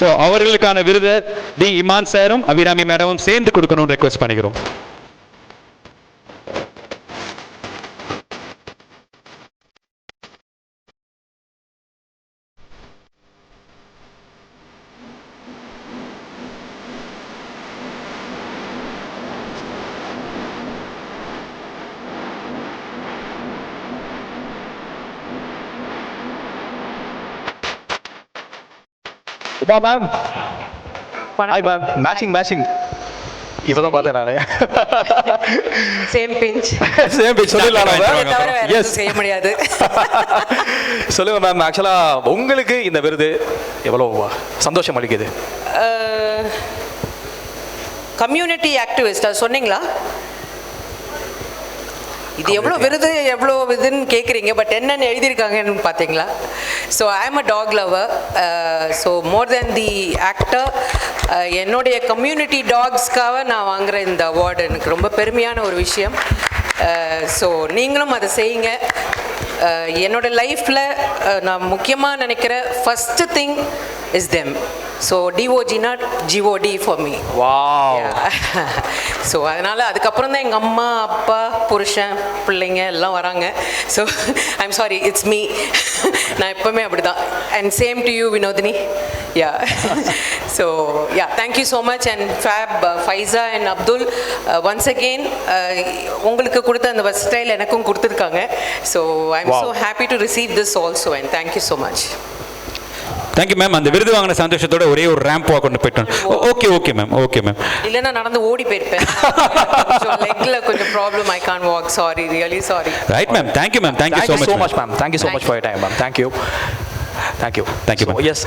So அவர்களுக்கான விருதை D Imman சாரும் அபிராமி மேடமும் சேர்ந்து கொடுக்கணும்னு ரெக்வெஸ்ட் பண்ணிக்கிறோம். Ma'am hi ma'am. மேட்சிங் இப்பதான் பார்த்தேன் நான். சேம் பிஞ்ச் சொல்லிடலாம். எஸ் செய்ய முடியாது. சொல்லுங்க மேம். ஆக்சுவலா உங்களுக்கு இந்த விருது எவ்வளவு சந்தோஷம் அளிக்குது? கம்யூனிட்டி ஆக்டிவிஸ்ட் அது சொன்னீங்களா? இது எவ்வளோ விருது எவ்வளோ இதுன்னு கேட்குறீங்க, பட் என்னென்னு எழுதியிருக்காங்கன்னு பார்த்தீங்களா? So I am a talk lower. So more then the actor, என்னுடைய கம்யூனிட்டி டாக்ஸ்க்காக நான் வாங்குகிற இந்த அவார்டு எனக்கு ரொம்ப பெருமையான ஒரு விஷயம். ஸோ நீங்களும் அதை செய்யுங்க. என்னோடய லைஃப்பில் நான் முக்கியமாக நினைக்கிற first thing is them. So D O G not G O D for me. So அதனால் அதுக்கப்புறம் தான் எங்கள் அம்மா அப்பா புருஷன் பிள்ளைங்க எல்லாம் வராங்க. So I'm sorry, it's me. நான் எப்போவுமே அப்படி தான். And same to you Vinodhini. Yeah so yeah thank you so much. And fab, Faiza and Abdul, once again உங்களுக்கு கொடுத்த அந்த வெர்சடைல் எனக்கும் கொடுத்துருக்காங்க. So I am so happy to receive this also and thank you so much. Thank you ma'am. அந்த விருது வாங்கின சந்தோஷத்தோட ஒரே ஒரு ரேம்ப் வாக் கொண்டு போயிட்டோம். Okay ma'am. இல்லைன்னா நடந்து ஓடி போயிருப்பேன். லெக்ல கொஞ்சம் problem, I can't walk. Sorry, really sorry. Right ma'am. Thank you ma'am. Thank you so much ma'am. Thank you so much for your time ma'am. Thank you. S.